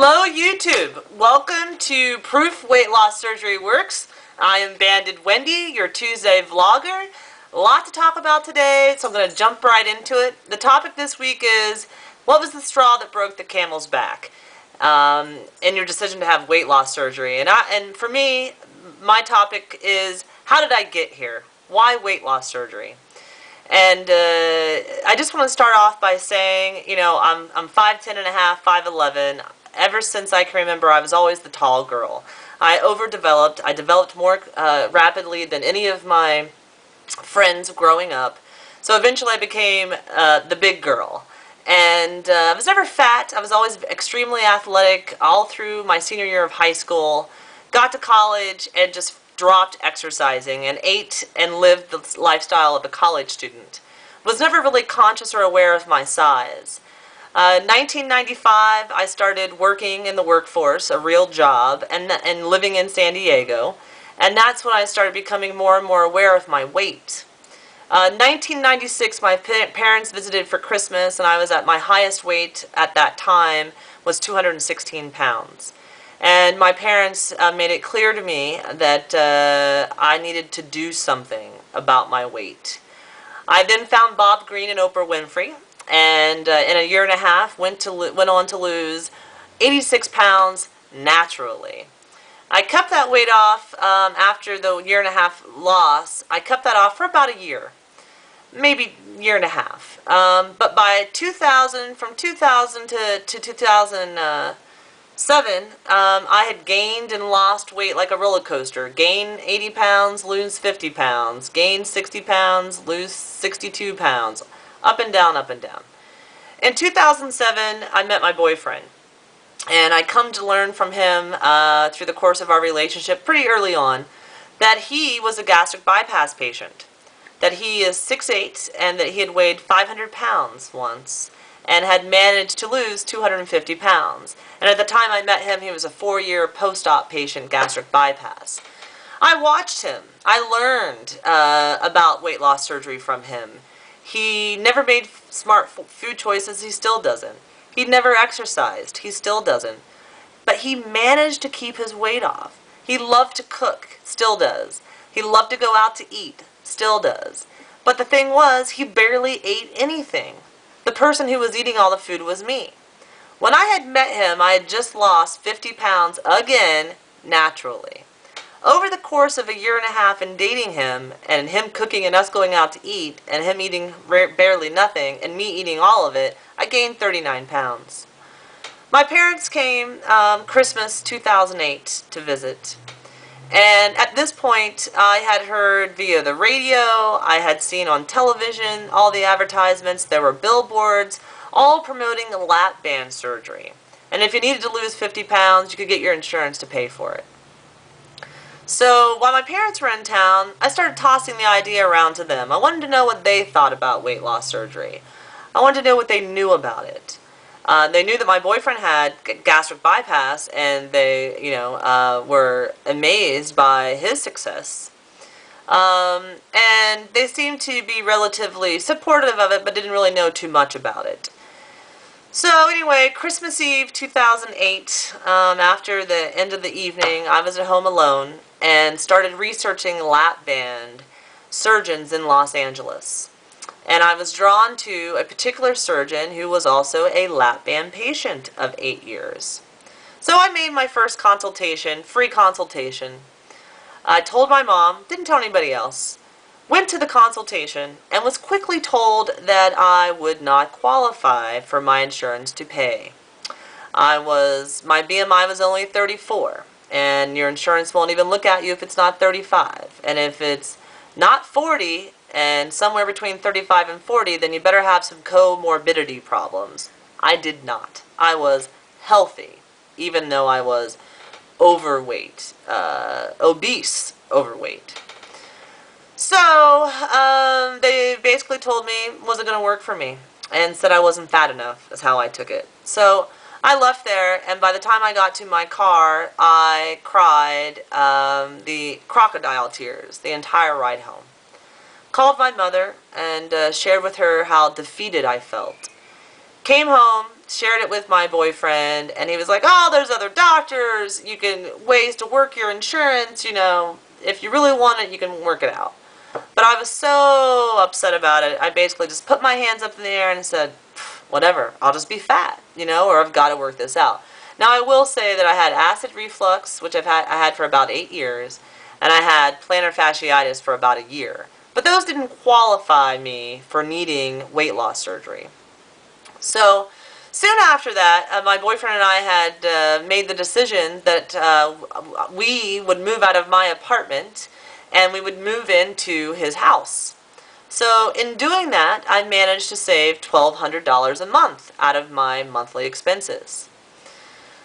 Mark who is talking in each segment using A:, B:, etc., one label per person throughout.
A: Hello YouTube! Welcome to Proof Weight Loss Surgery Works. I am Banded Wendy, your Tuesday vlogger. A lot to talk about today, so I'm going to jump right into it. The topic this week is, what was the straw that broke the camel's back in your decision to have weight loss surgery? And for me, my topic is, how did I get here? Why weight loss surgery? And I just want to start off by saying, you know, I'm 5'10 and a half, 5'11". Ever since I can remember, I was always the tall girl. I overdeveloped. I developed more rapidly than any of my friends growing up. So eventually I became the big girl. And I was never fat. I was always extremely athletic all through my senior year of high school. Got to college and just dropped exercising and ate and lived the lifestyle of a college student. Was never really conscious or aware of my size. 1995, I started working in the workforce, a real job, and living in San Diego. And that's when I started becoming more and more aware of my weight. 1996, my parents visited for Christmas, and I was at my highest weight at that time was 216 pounds. And my parents made it clear to me that I needed to do something about my weight. I then found Bob Greene and Oprah Winfrey, and in a year and a half went on to lose 86 pounds naturally. I kept that weight off after the year and a half loss. I kept that off for about a year, maybe year and a half. But by 2000, from 2000 to 2007, I had gained and lost weight like a roller coaster. Gain 80 pounds, lose 50 pounds. Gain 60 pounds, lose 62 pounds. Up and down, up and down. In 2007, I met my boyfriend. And I come to learn from him through the course of our relationship pretty early on that he was a gastric bypass patient. That he is 6'8", and that he had weighed 500 pounds once and had managed to lose 250 pounds. And at the time I met him, he was a 4-year post-op patient, gastric bypass. I watched him. I learned about weight loss surgery from him. He never made smart food choices. He still doesn't. He never exercised. He still doesn't. But he managed to keep his weight off. He loved to cook. Still does. He loved to go out to eat. Still does. But the thing was, he barely ate anything. The person who was eating all the food was me. When I had met him, I had just lost 50 pounds again, naturally. Over the course of a year and a half in dating him, and him cooking and us going out to eat, and him eating barely nothing, and me eating all of it, I gained 39 pounds. My parents came Christmas 2008 to visit. And at this point, I had heard via the radio, I had seen on television, all the advertisements, there were billboards, all promoting a lap band surgery. And if you needed to lose 50 pounds, you could get your insurance to pay for it. So while my parents were in town, I started tossing the idea around to them. I wanted to know what they thought about weight loss surgery. I wanted to know what they knew about it. They knew that my boyfriend had gastric bypass, and they, were amazed by his success. And they seemed to be relatively supportive of it, but didn't really know too much about it. So anyway, Christmas Eve 2008, after the end of the evening, I was at home alone and started researching lap band surgeons in Los Angeles. And I was drawn to a particular surgeon who was also a lap band patient of 8 years. So I made my first consultation, free consultation. I told my mom, didn't tell anybody else. Went to the consultation and was quickly told that I would not qualify for my insurance to pay. My BMI was only 34, and your insurance won't even look at you if it's not 35. And if it's not 40, and somewhere between 35 and 40, then you better have some comorbidity problems. I did not. I was healthy, even though I was overweight, obese overweight. So they basically told me it wasn't going to work for me and said I wasn't fat enough, is how I took it. So I left there, and by the time I got to my car, I cried the crocodile tears the entire ride home. Called my mother and shared with her how defeated I felt. Came home, shared it with my boyfriend, and he was like, oh, there's other doctors, you can ways to work your insurance, you know, if you really want it, you can work it out. But I was so upset about it, I basically just put my hands up in the air and said, whatever, I'll just be fat, you know, or I've got to work this out. Now I will say that I had acid reflux, which I had for about 8 years, and I had plantar fasciitis for about a year. But those didn't qualify me for needing weight loss surgery. So soon after that, my boyfriend and I had made the decision that we would move out of my apartment and we would move into his house. So in doing that, I managed to save $1,200 a month out of my monthly expenses.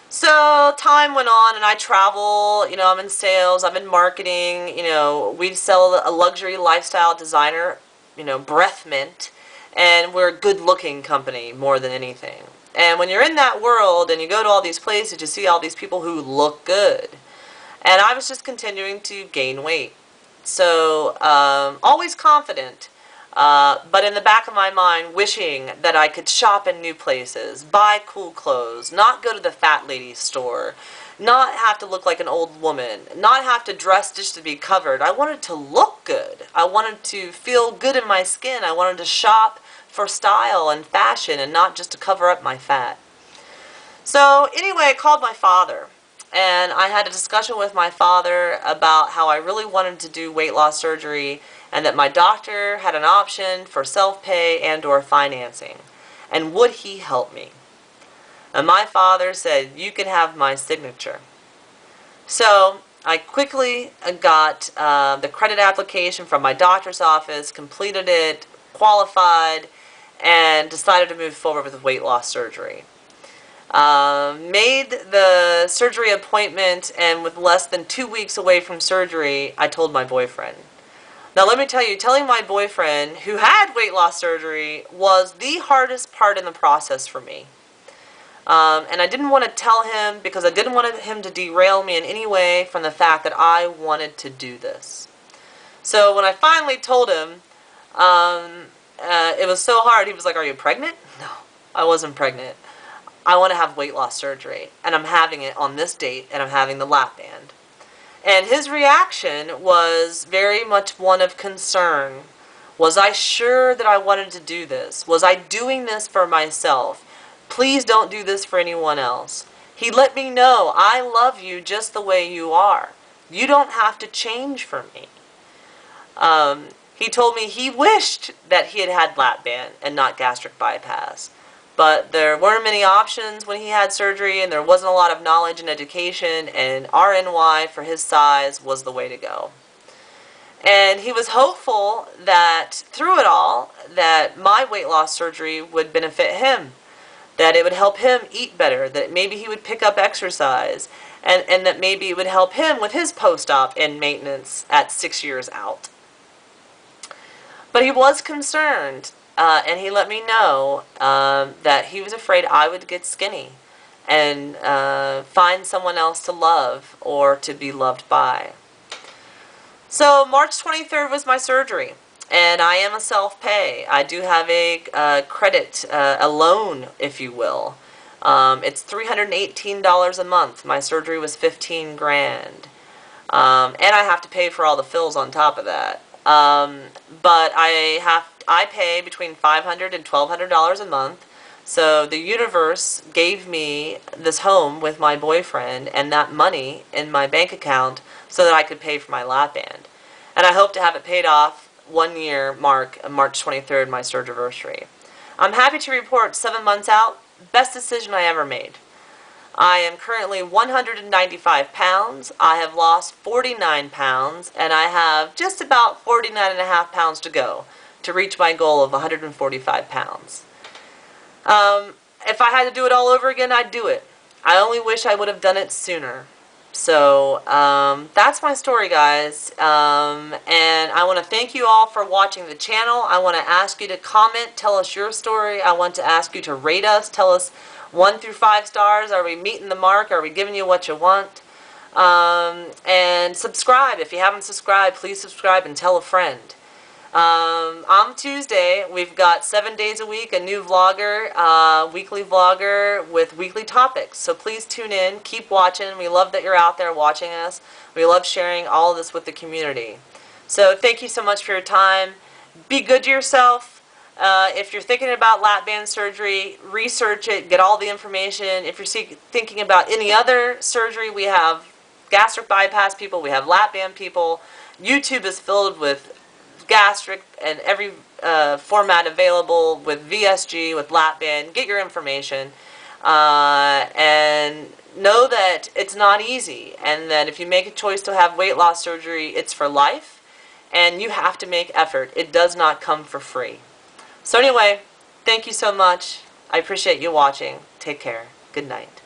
A: So time went on and I travel, you know, I'm in sales, I'm in marketing, you know, we sell a luxury lifestyle designer, you know, breath mint, and we're a good looking company more than anything. And when you're in that world and you go to all these places, you see all these people who look good. And I was just continuing to gain weight. So always confident. But in the back of my mind, wishing that I could shop in new places, buy cool clothes, not go to the fat lady store, not have to look like an old woman, not have to dress just to be covered. I wanted to look good. I wanted to feel good in my skin. I wanted to shop for style and fashion and not just to cover up my fat. So anyway, I called my father. And I had a discussion with my father about how I really wanted to do weight loss surgery and that my doctor had an option for self-pay and or financing. And would he help me? And my father said, you can have my signature. So I quickly got the credit application from my doctor's office, completed it, qualified, and decided to move forward with weight loss surgery. Made the surgery appointment, and with less than 2 weeks away from surgery, I told my boyfriend. Now let me tell you, telling my boyfriend, who had weight loss surgery, was the hardest part in the process for me. And I didn't want to tell him because I didn't want him to derail me in any way from the fact that I wanted to do this. So when I finally told him, it was so hard. He was like, are you pregnant? No, I wasn't pregnant. I want to have weight loss surgery, and I'm having it on this date, and I'm having the lap band. And his reaction was very much one of concern. Was I sure that I wanted to do this? Was I doing this for myself? Please don't do this for anyone else. He let me know, I love you just the way you are. You don't have to change for me. He told me he wished that he had had lap band and not gastric bypass. But there weren't many options when he had surgery, and there wasn't a lot of knowledge and education, and RNY for his size was the way to go. And he was hopeful that through it all, that my weight loss surgery would benefit him, that it would help him eat better, that maybe he would pick up exercise, and that maybe it would help him with his post-op and maintenance at 6 years out. But he was concerned. And he let me know that he was afraid I would get skinny and find someone else to love or to be loved by. So March 23rd was my surgery, and I am a self-pay. I do have a credit, a loan, if you will. It's $318 a month. My surgery was $15 grand. And I have to pay for all the fills on top of that. But I pay between $500 and $1,200 a month. So the universe gave me this home with my boyfriend and that money in my bank account so that I could pay for my lap band. And I hope to have it paid off 1 year mark, March 23rd, my surgery. I'm happy to report 7 months out, best decision I ever made. I am currently 195 pounds. I have lost 49 pounds, and I have just about 49.5 pounds to go to reach my goal of 145 pounds. If I had to do it all over again, I'd do it. I only wish I would have done it sooner. So that's my story, guys. And I want to thank you all for watching the channel. I want to ask you to comment, tell us your story. I want to ask you to rate us, tell us 1 through 5 stars. Are we meeting the mark? Are we giving you what you want? And subscribe. If you haven't subscribed, please subscribe and tell a friend. On Tuesday, we've got 7 days a week, a new vlogger, weekly vlogger with weekly topics. So please tune in, keep watching. We love that you're out there watching us. We love sharing all of this with the community. So thank you so much for your time. Be good to yourself. If you're thinking about lap band surgery, research it, get all the information. If you're thinking about any other surgery, we have gastric bypass people, we have lap band people. YouTube is filled with gastric and every format available with VSG, with lap band. Get your information and know that it's not easy, and that if you make a choice to have weight loss surgery, it's for life, and you have to make effort. It does not come for free. So anyway, thank you so much. I appreciate you watching. Take care. Good night.